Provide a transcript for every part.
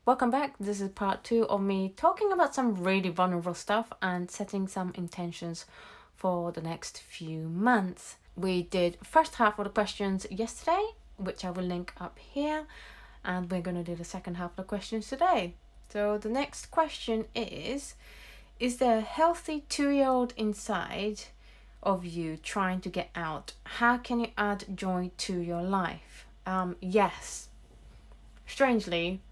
Welcome back. This is part 2 of me talking about some really vulnerable stuff and setting some intentions for the next few months. We did first half of the questions yesterday, which I will link up here, and we're going to do the second half of the questions today. So the next question is there a healthy 2-year-old inside of you trying to get out? How can you add joy to your life? Yes. Strangely,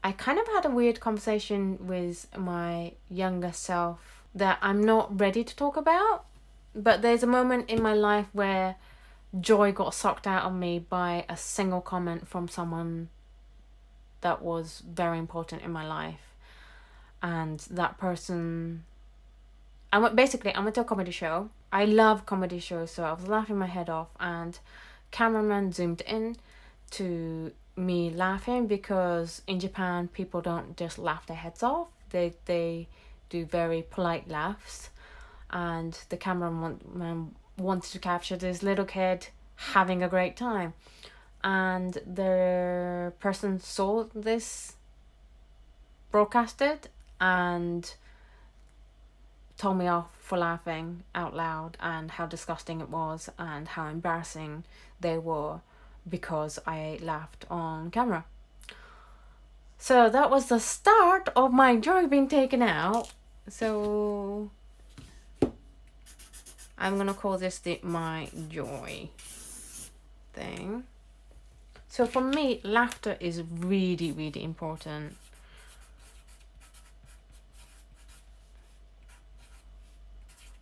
I kind of had a weird conversation with my younger self that I'm not ready to talk about. But there's a moment in my life where joy got sucked out of me by a single comment from someone that was very important in my life. And that person... I went to a comedy show. I love comedy shows, so I was laughing my head off, and cameraman zoomed in to me laughing, because in Japan people don't just laugh their heads off. They do very polite laughs, and the cameraman wanted to capture this little kid having a great time, and the person saw this broadcasted and told me off for laughing out loud, and how disgusting it was and how embarrassing they were because I laughed on camera. So that was the start of my joy being taken out. So I'm gonna call this my joy thing. So for me, laughter is really, really important.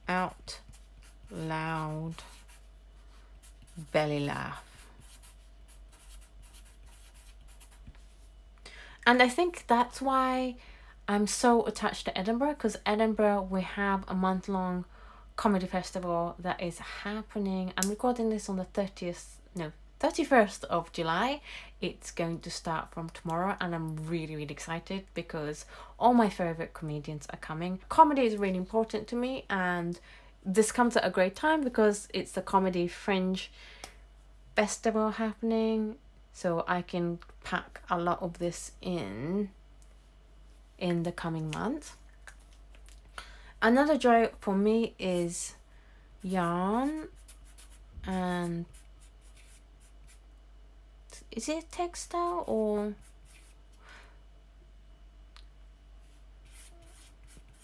Out loud belly laugh. And I think that's why I'm so attached to Edinburgh, because Edinburgh, we have a month-long comedy festival that is happening. I'm recording this on the 31st of July. It's going to start from tomorrow, and I'm really, really excited because all my favorite comedians are coming. Comedy is really important to me, and this comes at a great time because it's the Comedy Fringe Festival happening. So I can pack a lot of this in the coming months. Another joy for me is yarn, and is it textile or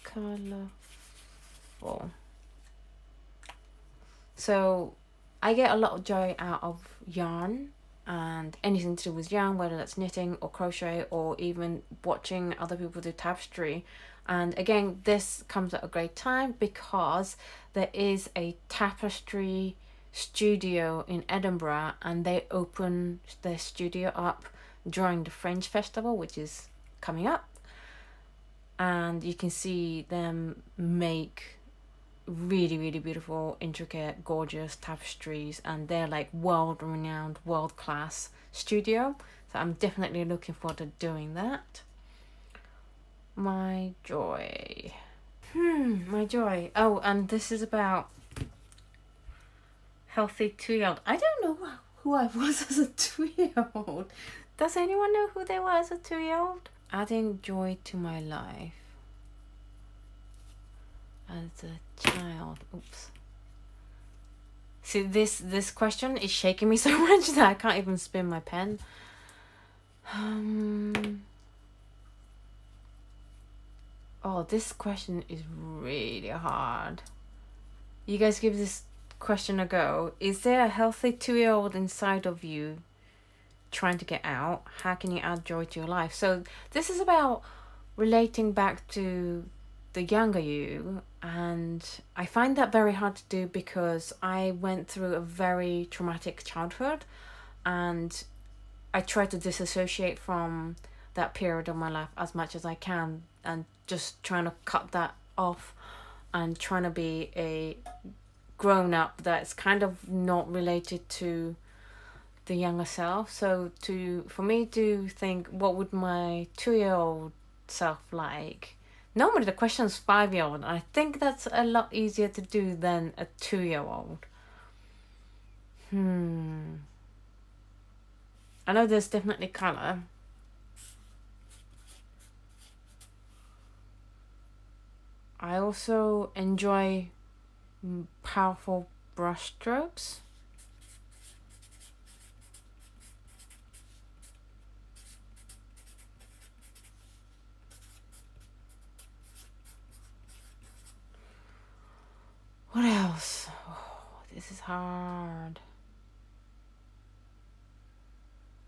colorful? So I get a lot of joy out of yarn and anything to do with yarn, whether that's knitting or crochet or even watching other people do tapestry. And again, this comes at a great time because there is a tapestry studio in Edinburgh, and they open their studio up during the Fringe Festival, which is coming up, and you can see them make really, really beautiful, intricate, gorgeous tapestries, and they're like world-renowned, world-class studio. So I'm definitely looking forward to doing that. My joy. My joy. Oh, and this is about healthy 2-year-old. I don't know who I was as a 2-year-old. Does anyone know who they were as a 2-year-old? Adding joy to my life as a child. Oops. See, this question is shaking me so much that I can't even spin my pen. Oh, this question is really hard. You guys give this question a go. Is there a healthy 2-year-old inside of you trying to get out? How can you add joy to your life? So this is about relating back to the younger you, and I find that very hard to do because I went through a very traumatic childhood, and I try to disassociate from that period of my life as much as I can, and just trying to cut that off and trying to be a grown up that's kind of not related to the younger self. So for me to think, what would my 2-year-old self like? Normally the question is 5-year-old. I think that's a lot easier to do than a 2-year-old. I know there's definitely colour. I also enjoy powerful brush strokes. What else? Oh, this is hard.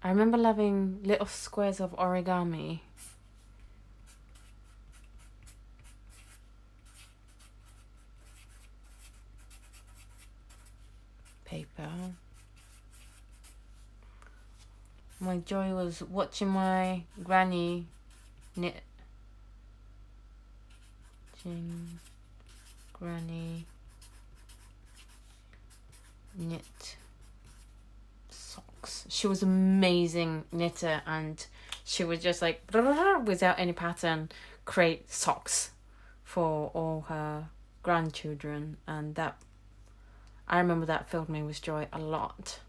I remember loving little squares of origami. Paper. My joy was watching my granny knit. Granny knit socks. She was an amazing knitter, and she would just like without any pattern create socks for all her grandchildren, and that I remember that filled me with joy a lot.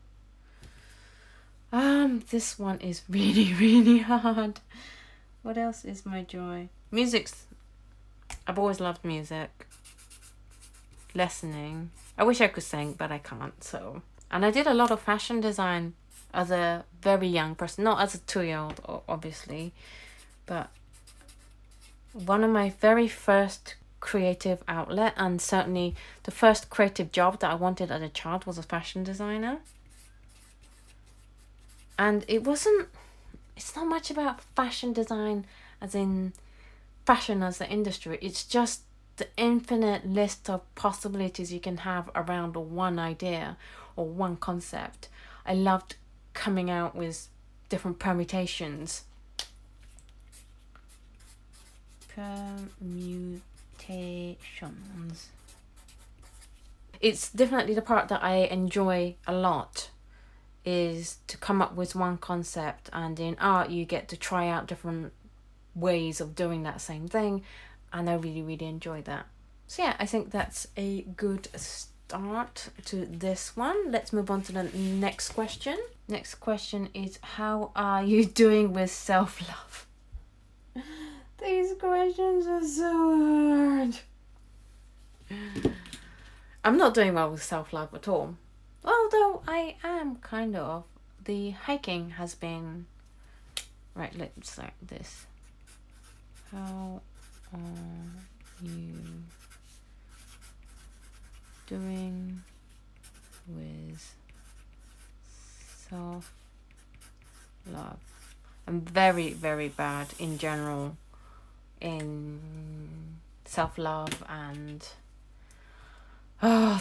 This one is really, really hard. What else is my joy? Music's. I've always loved music. Listening. I wish I could sing, but I can't, so. And I did a lot of fashion design as a very young person. Not as a 2-year-old, obviously. But one of my very first creative outlet, and certainly the first creative job that I wanted as a child, was a fashion designer. And it's not much about fashion design as in fashion as the industry. It's just the infinite list of possibilities you can have around one idea or one concept. I loved coming out with different permutations. It's definitely the part that I enjoy a lot, is to come up with one concept, and in art you get to try out different ways of doing that same thing, and I really, really enjoy that. So yeah, I think that's a good start to this one. Let's move on to the next question. Next question is, how are you doing with self-love? These questions are so hard. I'm not doing well with self-love at all. Although I am kind of. The hiking has been... Right, let's start this. How are you doing with self-love? I'm very, very bad in general in self-love, and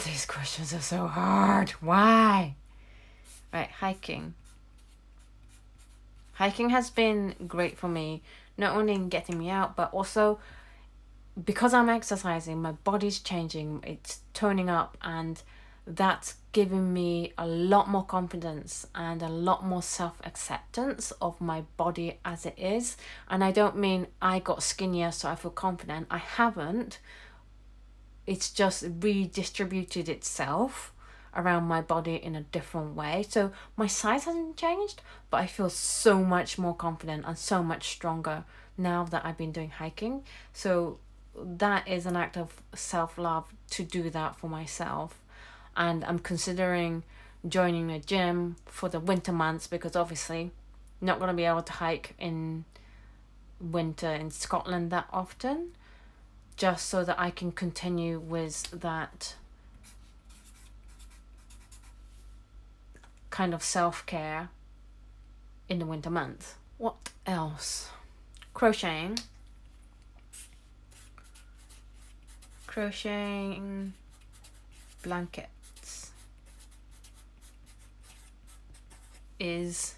these questions are so hard. Why? Right, hiking. Hiking has been great for me, not only in getting me out, but also because I'm exercising, my body's changing, it's toning up, and that's giving me a lot more confidence and a lot more self-acceptance of my body as it is. And I don't mean I got skinnier so I feel confident. I haven't. It's just redistributed itself around my body in a different way. So my size hasn't changed, but I feel so much more confident and so much stronger now that I've been doing hiking. So that is an act of self-love to do that for myself. And I'm considering joining a gym for the winter months, because obviously not going to be able to hike in winter in Scotland that often, just so that I can continue with that kind of self-care in the winter months. What else? Crocheting blankets is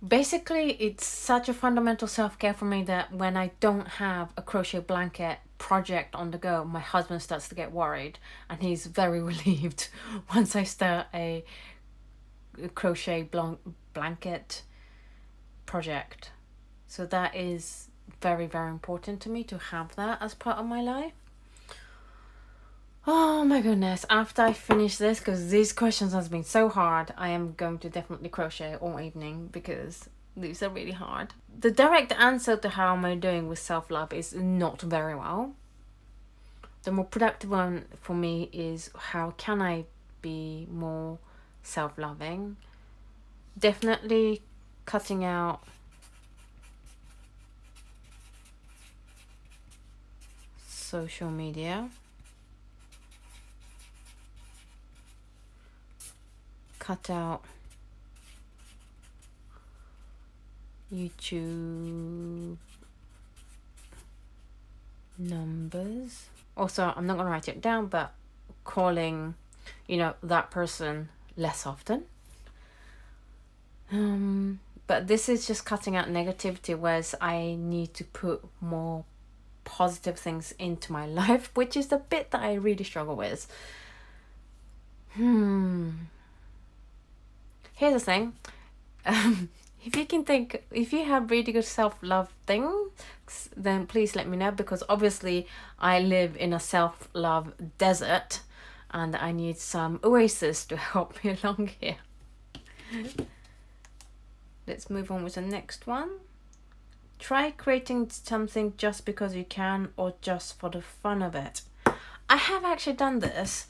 basically, it's such a fundamental self-care for me that when I don't have a crochet blanket project on the go, my husband starts to get worried, and he's very relieved once I start a crochet blanket project. So that is very, very important to me, to have that as part of my life. Oh my goodness, after I finish this, because these questions has been so hard, I am going to definitely crochet all evening, because these are really hard. The direct answer to how am I doing with self-love is not very well. The more productive one for me is how can I be more self-loving. Definitely cutting out social media, cut out YouTube numbers. Also, I'm not going to write it down, but calling, that person less often. But this is just cutting out negativity, whereas I need to put more positive things into my life, which is the bit that I really struggle with. Here's the thing. If you have really good self-love things, then please let me know, because obviously I live in a self-love desert and I need some oasis to help me along here. Let's move on with the next one. Try creating something just because you can or just for the fun of it. I have actually done this.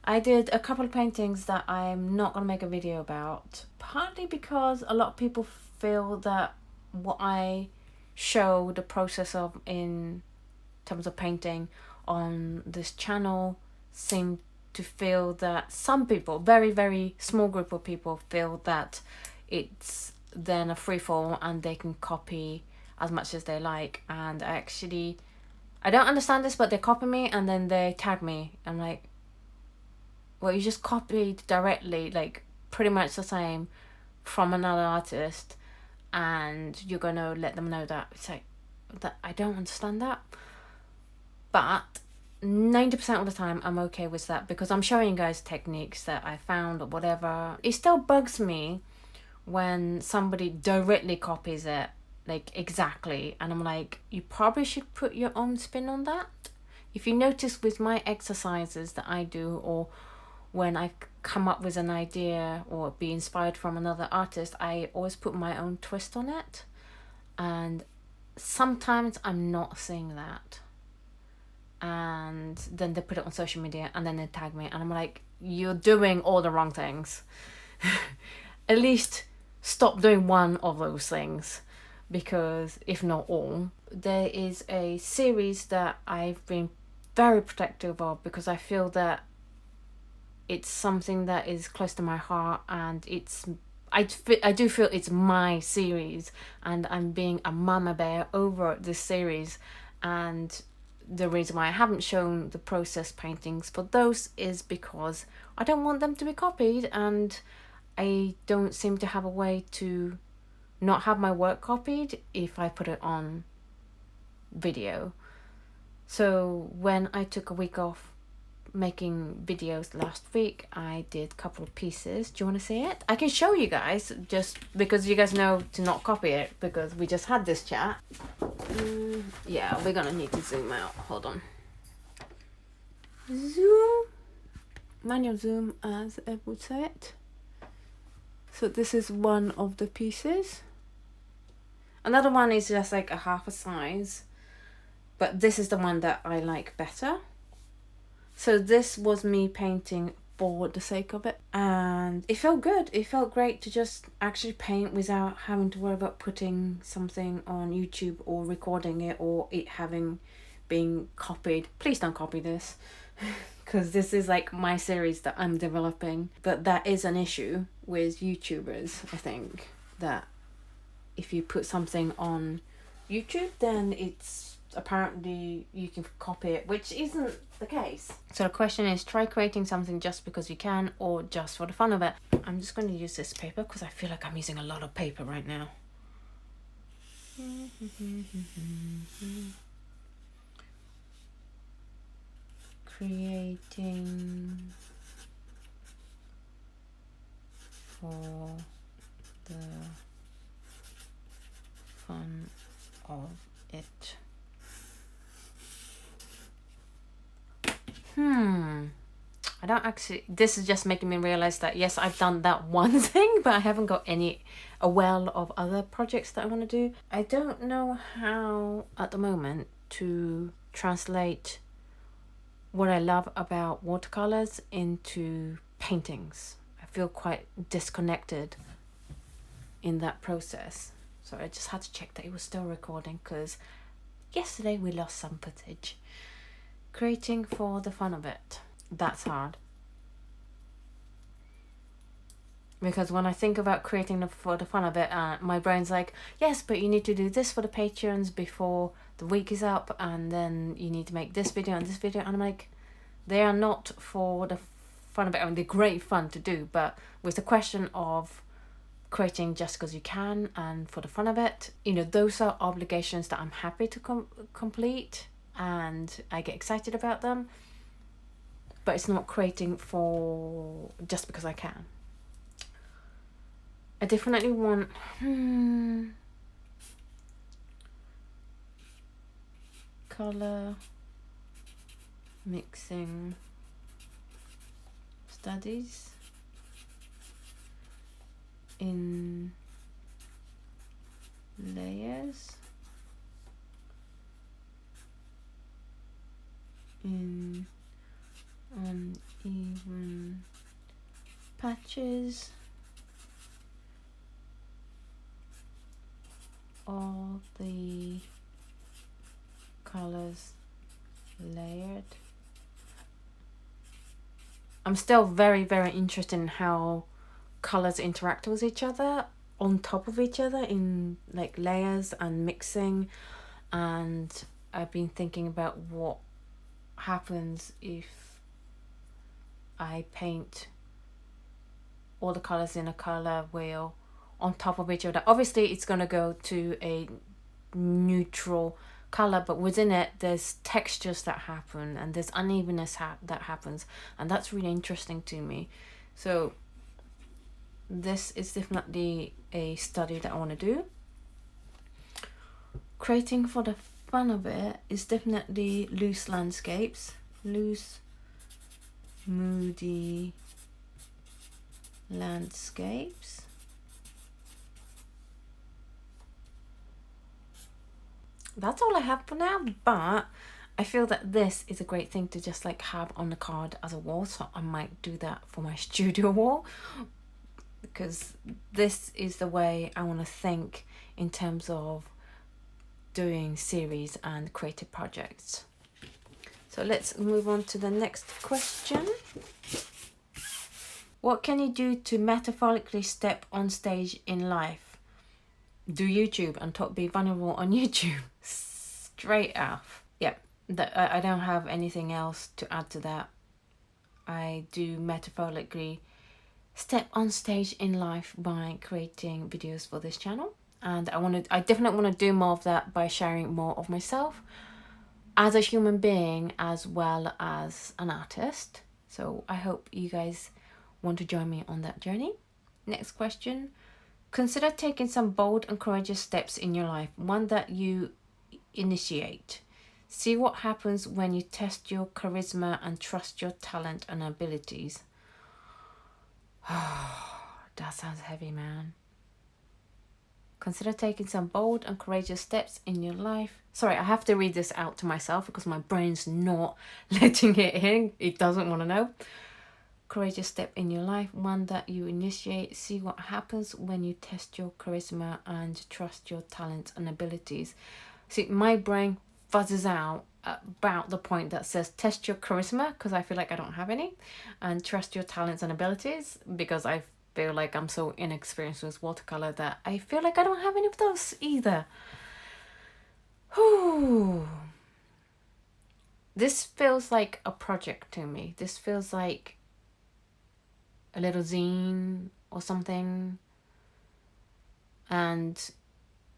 I did a couple of paintings that I'm not going to make a video about, partly because a lot of people feel that what I show the process of in terms of painting on this channel seem to feel that some people, very, very small group of people, feel that it's then a free fall and they can copy as much as they like. And I don't understand this, but they copy me and then they tag me. I'm like, well, you just copied directly, like pretty much the same from another artist, and you're gonna let them know that. It's like, that I don't understand that. But 90% of the time I'm okay with that, because I'm showing you guys techniques that I found or whatever. It still bugs me when somebody directly copies it, like exactly, and I'm like, you probably should put your own spin on that. If you notice with my exercises that I do, or when I come up with an idea or be inspired from another artist, I always put my own twist on it. And sometimes I'm not seeing that. And then they put it on social media and then they tag me. And I'm like, you're doing all the wrong things. At least stop doing one of those things. Because if not all, there is a series that I've been very protective of, because I feel that it's something that is close to my heart, and I do feel it's my series, and I'm being a mama bear over this series. And the reason why I haven't shown the process paintings for those is because I don't want them to be copied, and I don't seem to have a way to not have my work copied if I put it on video. So when I took a week off making videos last week, I did a couple of pieces. Do you want to see it? I can show you guys, just because you guys know to not copy it, because we just had this chat. Yeah, we're gonna need to zoom out. Hold on. Zoom. Manual zoom, as I would say it. So this is one of the pieces. Another one is just like a half a size, but this is the one that I like better. So this was me painting for the sake of it, and it felt good. It felt great to just actually paint without having to worry about putting something on YouTube or recording it or it being copied. Please don't copy this, because this is like my series that I'm developing. But that is an issue with YouTubers, I think, that if you put something on YouTube, then it's apparently you can copy it, which isn't the case. So the question is, try creating something just because you can or just for the fun of it. I'm just going to use this paper because I feel like I'm using a lot of paper right now. Creating for the fun of it. I don't actually, this is just making me realize that yes, I've done that one thing, but I haven't got a well of other projects that I want to do. I don't know how at the moment to translate what I love about watercolors into paintings. I feel quite disconnected in that process. So I just had to check that it was still recording, because yesterday we lost some footage. Creating for the fun of it. That's hard. Because when I think about creating for the fun of it, my brain's like, yes, but you need to do this for the patrons before the week is up, and then you need to make this video and this video. And I'm like, they are not for the fun of it. I mean, they're great fun to do, but with the question of creating just because you can and for the fun of it, you know, those are obligations that I'm happy to complete, and I get excited about them, but it's not creating for just because I can. I definitely want color mixing studies in layers, in uneven patches, all the colors layered. I'm still very, very interested in how colors interact with each other, on top of each other, in like layers and mixing. And I've been thinking about what happens if I paint all the colors in a color wheel on top of each other. Obviously it's going to go to a neutral color, but within it there's textures that happen and there's unevenness that happens, and that's really interesting to me. So this is definitely a study that I want to do. Creating for the fun of it is definitely loose landscapes, loose moody landscapes. That's all I have for now, but I feel that this is a great thing to just like have on the card as a wall, so I might do that for my studio wall, because this is the way I want to think in terms of doing series and creative projects. So let's move on to the next question. What can you do to metaphorically step on stage in life? Do YouTube and be vulnerable on YouTube. Straight off. Yep, I don't have anything else to add to that. I do metaphorically step on stage in life by creating videos for this channel, and I definitely want to do more of that by sharing more of myself as a human being as well as an artist. So I hope you guys want to join me on that journey. Next question. Consider taking some bold and courageous steps in your life, one that you initiate. See what happens when you test your charisma and trust your talent and abilities. That sounds heavy, man. Consider taking some bold and courageous steps in your life. Sorry, I have to read this out to myself because my brain's not letting it in. It doesn't want to know. Courageous step in your life, one that you initiate. See what happens when you test your charisma and trust your talents and abilities. See, my brain fuzzes out about the point that says test your charisma, because I feel like I don't have any, and trust your talents and abilities because I feel like I'm so inexperienced with watercolor that I feel like I don't have any of those either. Whew. This feels like a project to me. This feels like a little zine or something. And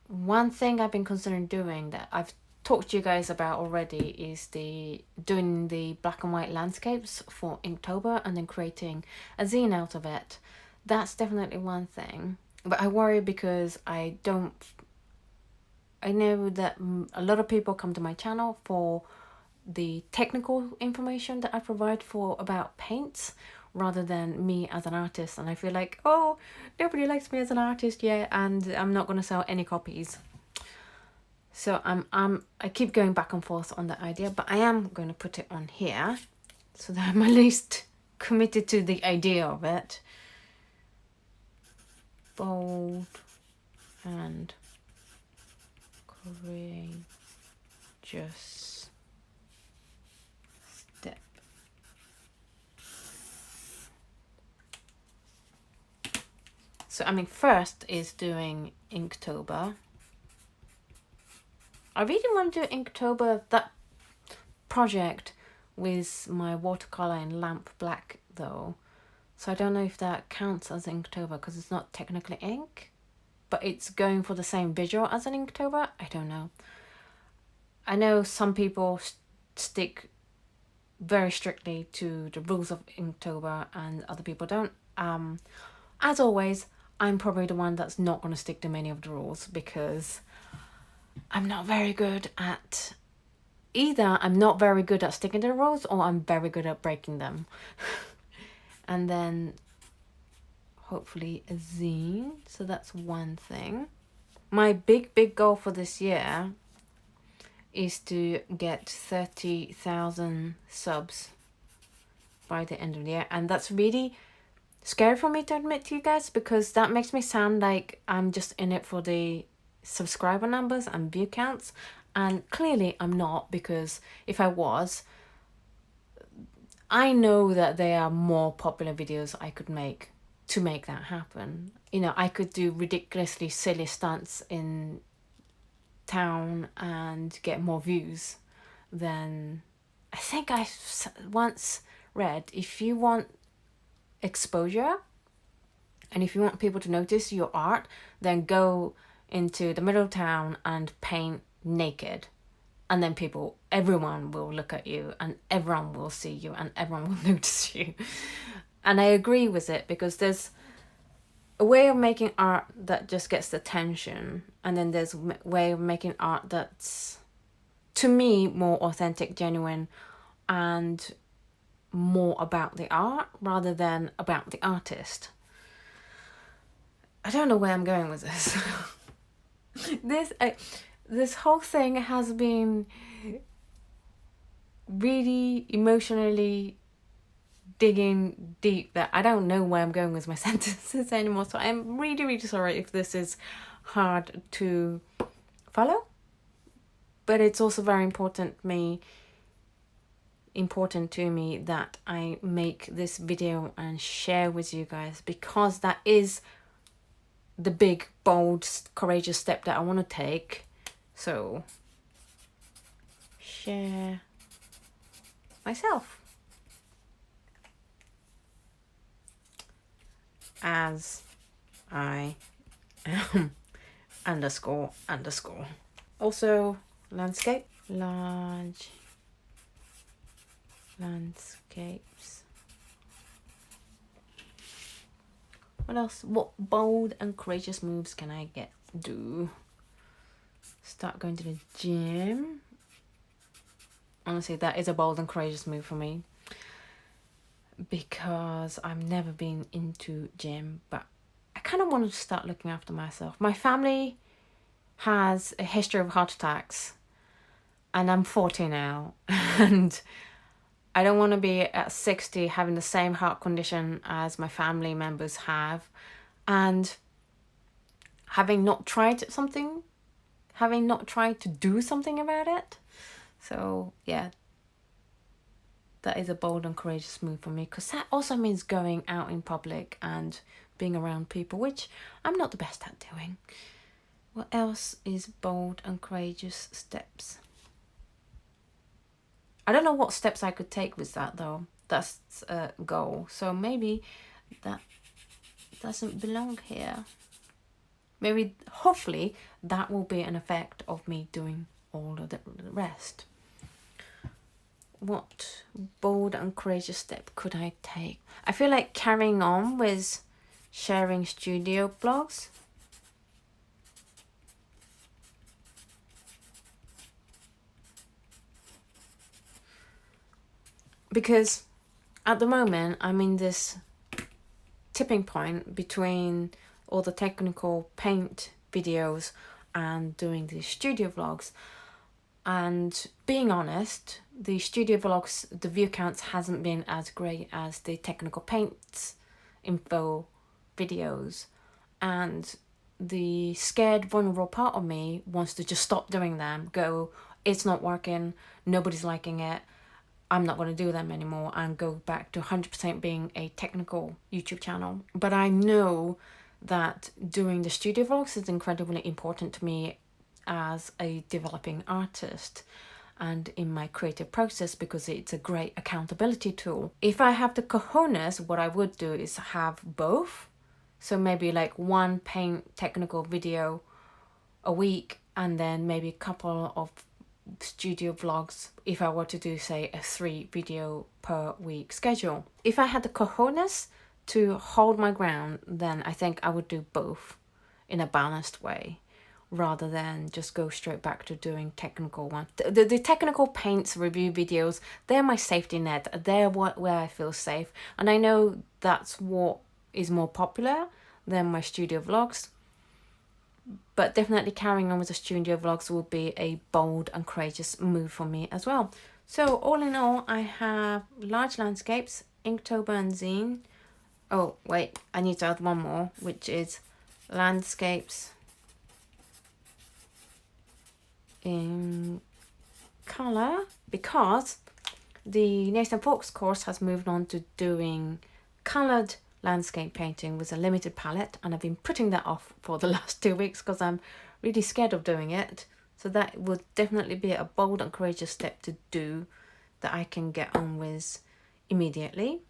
one thing I've been considering doing that I've talked to you guys about already is doing the black and white landscapes for Inktober and then creating a zine out of it. That's definitely one thing. But I worry because I know that a lot of people come to my channel for the technical information that I provide about paints rather than me as an artist, and I feel like, oh, nobody likes me as an artist yet, and I'm not going to sell any copies. So I keep going back and forth on the idea, but I am going to put it on here so that I'm at least committed to the idea of it. Bold and courageous step. So I mean, first is doing Inktober. I really want to do Inktober, that project with my watercolor in lamp black though. So I don't know if that counts as Inktober because it's not technically ink, but it's going for the same visual as an Inktober. I don't know. I know some people stick very strictly to the rules of Inktober and other people don't. As always, I'm probably the one that's not going to stick to many of the rules because I'm not very good at either. I'm not very good at sticking to the rules, or I'm very good at breaking them. And then hopefully a zine. So that's one thing. My big goal for this year is to get 30,000 subs by the end of the year. And that's really scary for me to admit to you guys, because that makes me sound like I'm just in it for the subscriber numbers and view counts, and clearly I'm not, because if I was, I know that there are more popular videos I could make to make that happen. You know, I could do ridiculously silly stunts in town and get more views than, I think I once read, if you want exposure and if you want people to notice your art, then go into the middle of town and paint naked, and then everyone will look at you and everyone will see you and everyone will notice you. And I agree with it, because there's a way of making art that just gets the attention, and then there's a way of making art that's, to me, more authentic, genuine, and more about the art rather than about the artist. I don't know where I'm going with this. This whole thing has been really emotionally digging deep that I don't know where I'm going with my sentences anymore. So I'm really sorry if this is hard to follow. But it's also very important to me that I make this video and share with you guys, because that is the big, bold, courageous step that I want to take. So, share myself as I am __. Also, large landscapes. What else? What bold and courageous moves can I do? Start going to the gym. Honestly, that is a bold and courageous move for me, because I've never been into gym, but I kind of wanted to start looking after myself. My family has a history of heart attacks, and I'm 40 now, and I don't want to be at 60 having the same heart condition as my family members have, and having not tried to do something about it. So yeah, that is a bold and courageous move for me, because that also means going out in public and being around people, which I'm not the best at doing. What else is bold and courageous steps? I don't know what steps I could take with that though. That's a goal. So maybe that doesn't belong here. Maybe, hopefully, that will be an effect of me doing all of the rest. What bold and courageous step could I take? I feel like carrying on with sharing studio blogs. Because at the moment, I'm in this tipping point between all the technical paint videos and doing the studio vlogs. And being honest, the studio vlogs, the view counts hasn't been as great as the technical paints info videos. And the scared, vulnerable part of me wants to just stop doing them, go, it's not working, nobody's liking it, I'm not going to do them anymore, and go back to 100% being a technical YouTube channel. But I know that doing the studio vlogs is incredibly important to me as a developing artist and in my creative process, because it's a great accountability tool. If I have the cojones, what I would do is have both. So maybe like one paint technical video a week, and then maybe a couple of studio vlogs if I were to do, say, a 3 video per week schedule. If I had the cojones to hold my ground, then I think I would do both in a balanced way, rather than just go straight back to doing technical ones. The technical paints review videos, they're my safety net. They're where I feel safe. And I know that's what is more popular than my studio vlogs. But definitely carrying on with the studio vlogs will be a bold and courageous move for me as well. So all in all, I have large landscapes, Inktober and zine. Oh, wait, I need to add one more, which is landscapes in colour, because the Nathan Fawkes course has moved on to doing coloured landscape painting with a limited palette, and I've been putting that off for the last 2 weeks because I'm really scared of doing it. So that would definitely be a bold and courageous step to do that I can get on with immediately.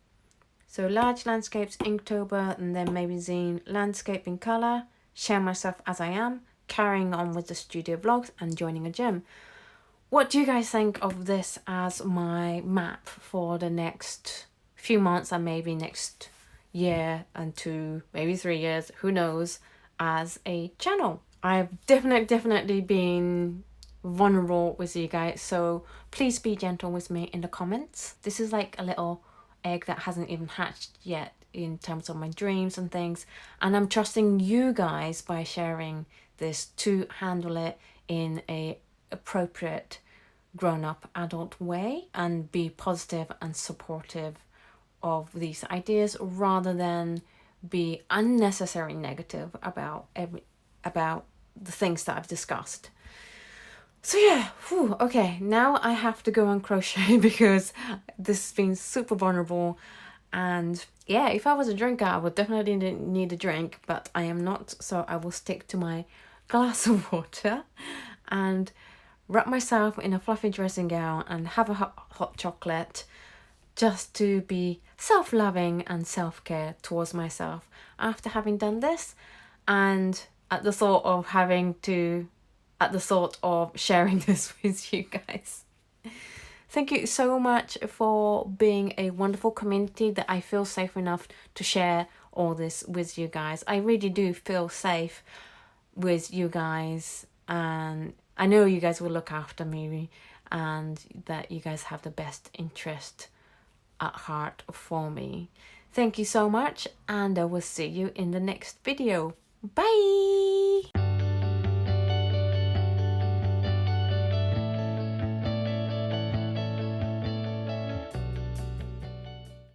So large landscapes, Inktober, and then maybe zine, landscape in colour, share myself as I am, carrying on with the studio vlogs, and joining a gym. What do you guys think of this as my map for the next few months, and maybe next year and 2, maybe 3 years, who knows, as a channel? I've definitely been vulnerable with you guys, so please be gentle with me in the comments. This is like a little egg that hasn't even hatched yet in terms of my dreams and things, and I'm trusting you guys by sharing this to handle it in a appropriate grown-up adult way and be positive and supportive of these ideas, rather than be unnecessary negative about the things that I've discussed. So yeah, okay, now I have to go and crochet because this has been super vulnerable. And yeah, if I was a drinker, I would definitely need a drink, but I am not, so I will stick to my glass of water and wrap myself in a fluffy dressing gown and have a hot chocolate, just to be self-loving and self-care towards myself after having done this, and at the thought of sharing this with you guys. Thank you so much for being a wonderful community that I feel safe enough to share all this with you guys. I really do feel safe with you guys, and I know you guys will look after me and that you guys have the best interest at heart for me. Thank you so much, and I will see you in the next video. Bye!